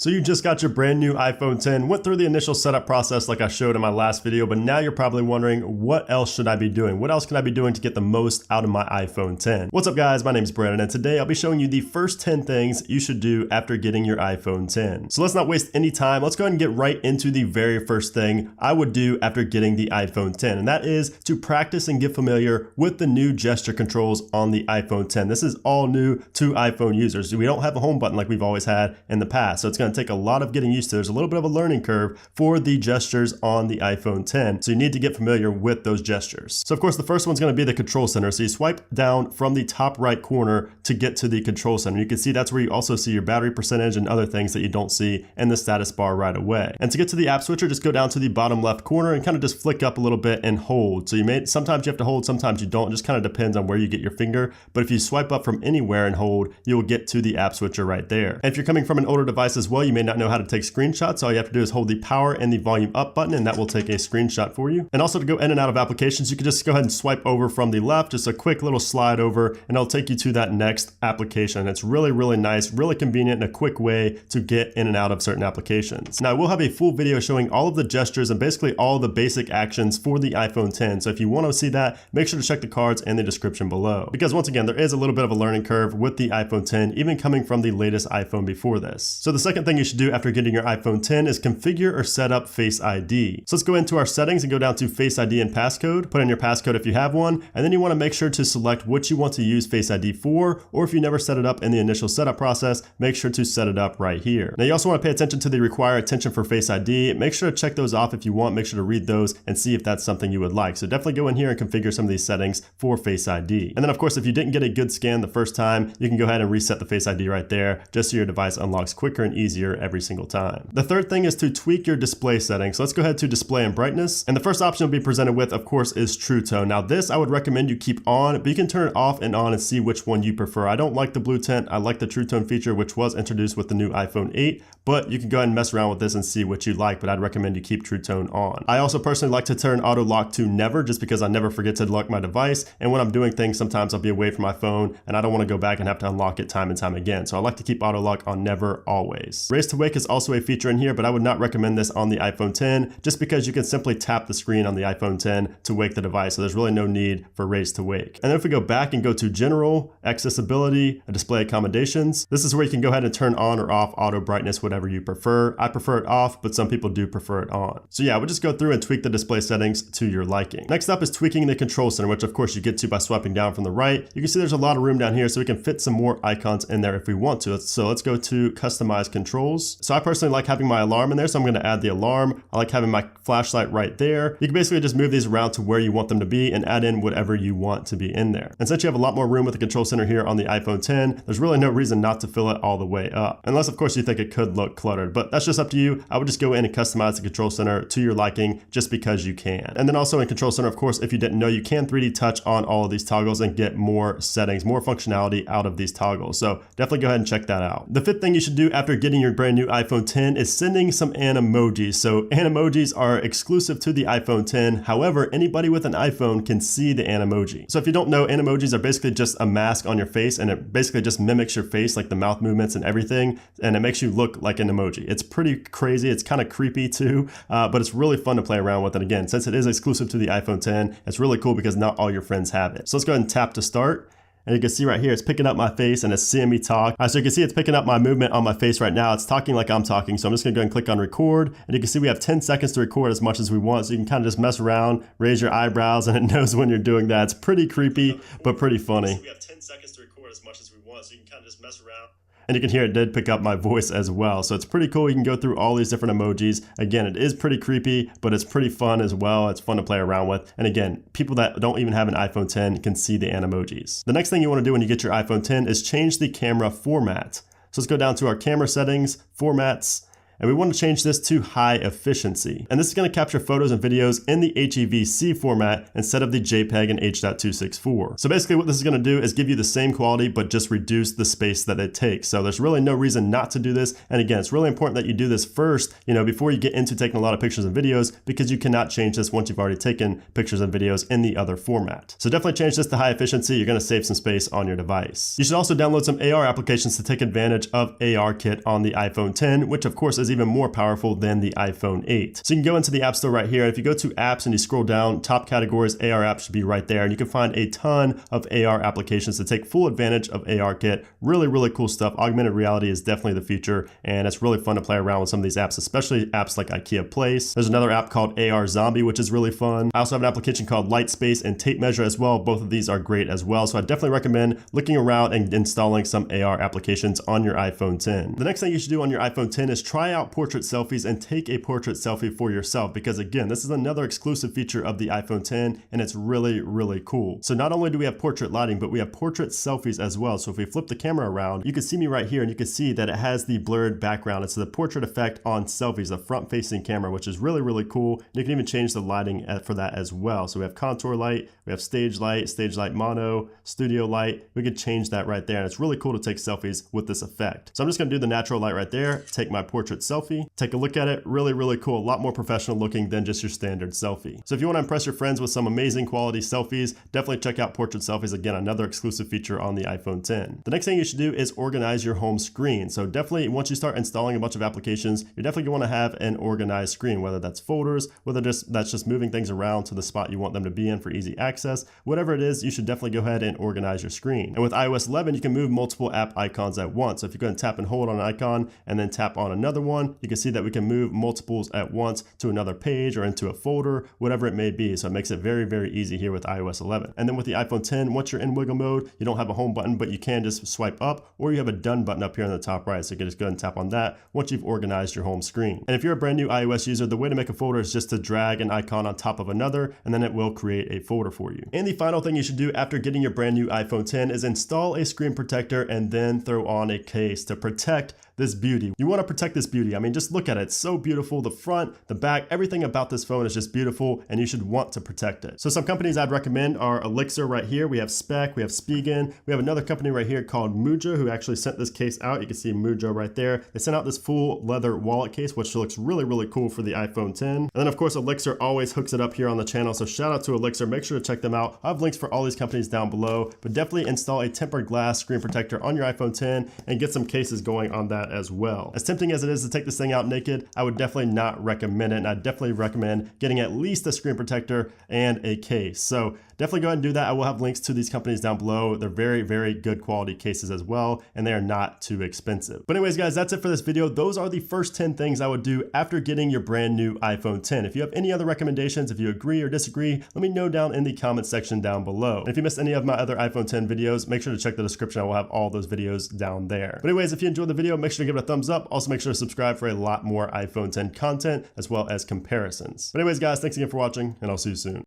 So you just got your brand new iPhone 10, went through the initial setup process like I showed in my last video, but now you're probably wondering, what else should I be doing? What else can I be doing to get the most out of my iPhone 10? What's up guys, my name is Brandon, and today I'll be showing you the first 10 things you should do after getting your iPhone 10. So let's not waste any time, let's go ahead and get right into the very first thing I would do after getting the iPhone 10, and that is to practice and get familiar with the new gesture controls on the iPhone 10. This is all new to iPhone users. We don't have a home button like we've always had in the past, so it's going to take a lot of getting used to. There's a little bit of a learning curve for the gestures on the iPhone 10, so you need to get familiar with those gestures. So of course the first one's going to be the control center. So you swipe down from the top right corner to get to the control center. You can see that's where you also see your battery percentage and other things that you don't see in the status bar right away. And to get to the app switcher, just go down to the bottom left corner and kind of just flick up a little bit and hold. So sometimes you have to hold, sometimes you don't. It just kind of depends on where you get your finger. But if you swipe up from anywhere and hold, you'll get to the app switcher right there. And if you're coming from an older device as well, you may not know how to take screenshots. All you have to do is hold the power and the volume up button, and that will take a screenshot for you. And also to go in and out of applications, you can just go ahead and swipe over from the left, just a quick little slide over, and it'll take you to that next application. It's really, really nice, really convenient, and a quick way to get in and out of certain applications. Now, we'll have a full video showing all of the gestures and basically all the basic actions for the iPhone 10. So if you want to see that, make sure to check the cards in the description below. Because once again, there is a little bit of a learning curve with the iPhone 10, even coming from the latest iPhone before this. So the second thing you should do after getting your iPhone 10 is configure or set up Face ID. So let's go into our settings and go down to Face ID and passcode. Put in your passcode if you have one, and then you want to make sure to select what you want to use Face ID for, or if you never set it up in the initial setup process, make sure to set it up right here. Now you also want to pay attention to the require attention for Face ID. Make sure to check those off if you want. Make sure to read those and see if that's something you would like. So definitely go in here and configure some of these settings for Face ID. And then of course, if you didn't get a good scan the first time, you can go ahead and reset the Face ID right there, just so your device unlocks quicker and easier every single time. The third thing is to tweak your display settings. So let's go ahead to display and brightness. And the first option you'll be presented with, of course, is True Tone. Now this I would recommend you keep on, but you can turn it off and on and see which one you prefer. I don't like the blue tint. I like the True Tone feature, which was introduced with the new iPhone 8, but you can go ahead and mess around with this and see what you like, but I'd recommend you keep True Tone on. I also personally like to turn auto lock to never, just because I never forget to lock my device. And when I'm doing things, sometimes I'll be away from my phone and I don't want to go back and have to unlock it time and time again. So I like to keep auto lock on never always. Raise to wake is also a feature in here, but I would not recommend this on the iPhone 10 just because you can simply tap the screen on the iPhone 10 to wake the device. So there's really no need for raise to wake. And then if we go back and go to general, accessibility, and display accommodations, this is where you can go ahead and turn on or off auto brightness, whatever you prefer. I prefer it off, but some people do prefer it on. So yeah, we'll just go through and tweak the display settings to your liking. Next up is tweaking the control center, which of course you get to by swiping down from the right. You can see there's a lot of room down here, so we can fit some more icons in there if we want to. So let's go to customize controls. So I personally like having my alarm in there, so I'm going to add the alarm. I like having my flashlight right there. You can basically just move these around to where you want them to be and add in whatever you want to be in there. And since you have a lot more room with the control center here on the iPhone 10, there's really no reason not to fill it all the way up. Unless of course you think it could look cluttered, but that's just up to you. I would just go in and customize the control center to your liking just because you can. And then also in control center, of course, if you didn't know, you can 3D touch on all of these toggles and get more settings, more functionality out of these toggles. So definitely go ahead and check that out. The fifth thing you should do after getting your brand new iPhone 10 is sending some animojis. So animojis are exclusive to the iPhone 10. However, anybody with an iPhone can see the Animoji. So if you don't know, Animojis are basically just a mask on your face, and it basically just mimics your face, like the mouth movements and everything, and it makes you look like an emoji. It's pretty crazy. It's kind of creepy too, but it's really fun to play around with. And again, since it is exclusive to the iPhone 10, it's really cool because not all your friends have it. So let's go ahead and tap to start. And you can see right here, it's picking up my face and it's seeing me talk. So you can see it's picking up my movement on my face right now. It's talking like I'm talking. So I'm just gonna go and click on record. And you can see we have 10 seconds to record as much as we want. So you can kind of just mess around, raise your eyebrows, and it knows when you're doing that. It's pretty creepy, but pretty funny. We have 10 seconds to record as much as we want. So you can kind of just mess around. And you can hear it did pick up my voice as well. So it's pretty cool. You can go through all these different emojis. Again, it is pretty creepy, but it's pretty fun as well. It's fun to play around with. And again, people that don't even have an iPhone 10 can see the Animojis. The next thing you want to do when you get your iPhone 10 is change the camera format. So let's go down to our camera settings, formats, and we want to change this to high efficiency. And this is going to capture photos and videos in the HEVC format instead of the JPEG and H.264. So basically what this is going to do is give you the same quality, but just reduce the space that it takes. So there's really no reason not to do this. And again, it's really important that you do this first, before you get into taking a lot of pictures and videos, because you cannot change this once you've already taken pictures and videos in the other format. So definitely change this to high efficiency. You're going to save some space on your device. You should also download some AR applications to take advantage of ARKit on the iPhone 10, which of course is even more powerful than the iPhone 8. So you can go into the App Store right here. If you go to apps and you scroll down, top categories, AR apps should be right there. And you can find a ton of AR applications to take full advantage of ARKit. Really, really cool stuff. Augmented reality is definitely the future, and it's really fun to play around with some of these apps, especially apps like IKEA Place. There's another app called AR Zombie, which is really fun. I also have an application called Lightspace and Tape Measure as well. Both of these are great as well. So I definitely recommend looking around and installing some AR applications on your iPhone 10. The next thing you should do on your iPhone 10 is try out portrait selfies and take a portrait selfie for yourself, because again, this is another exclusive feature of the iPhone 10, and it's really, really cool. So not only do we have portrait lighting, but we have portrait selfies as well. So if we flip the camera around, you can see me right here, and you can see that it has the blurred background. It's the portrait effect on selfies, the front facing camera, which is really, really cool. You can even change the lighting for that as well. So we have contour light, we have stage light mono, studio light. We could change that right there, and it's really cool to take selfies with this effect. So I'm just gonna do the natural light right there, take my portrait selfie, take a look at it. Really, really cool. A lot more professional looking than just your standard selfie. So if you want to impress your friends with some amazing quality selfies, definitely check out portrait selfies. Again, another exclusive feature on the iPhone 10. The next thing you should do is organize your home screen. So definitely once you start installing a bunch of applications, you're definitely going to want to have an organized screen, whether that's folders, whether that's just moving things around to the spot you want them to be in for easy access. Whatever it is, you should definitely go ahead and organize your screen. And with iOS 11, you can move multiple app icons at once. So if you go and tap and hold on an icon and then tap on another one, you can see that we can move multiples at once to another page or into a folder, whatever it may be. So it makes it very, very easy here with iOS 11. And then with the iPhone 10, once you're in wiggle mode, you don't have a home button, but you can just swipe up, or you have a done button up here on the top right. So you can just go ahead and tap on that once you've organized your home screen. And if you're a brand new iOS user, the way to make a folder is just to drag an icon on top of another, and then it will create a folder for you. And the final thing you should do after getting your brand new iPhone 10 is install a screen protector and then throw on a case to protect this beauty. You want to protect this beauty. I mean, just look at it. It's so beautiful. The front, the back, everything about this phone is just beautiful, and you should want to protect it. So some companies I'd recommend are Elixir right here. We have Spec, we have Spigen. We have another company right here called Mujo, who actually sent this case out. You can see Mujo right there. They sent out this full leather wallet case, which looks really, really cool for the iPhone 10. And then of course, Elixir always hooks it up here on the channel. So shout out to Elixir. Make sure to check them out. I have links for all these companies down below, but definitely install a tempered glass screen protector on your iPhone 10 and get some cases going on that as well. As tempting as it is to take this thing out naked, I would definitely not recommend it. And I definitely recommend getting at least a screen protector and a case. So definitely go ahead and do that. I will have links to these companies down below. They're very, very good quality cases as well, and they are not too expensive. But anyways, guys, that's it for this video. Those are the first 10 things I would do after getting your brand new iPhone 10. If you have any other recommendations, if you agree or disagree, let me know down in the comment section down below. And if you missed any of my other iPhone 10 videos, make sure to check the description. I will have all those videos down there. But anyways, if you enjoyed the video, make sure to give it a thumbs up. Also, make sure to subscribe for a lot more iPhone 10 content as well as comparisons. But anyways, guys, thanks again for watching, and I'll see you soon.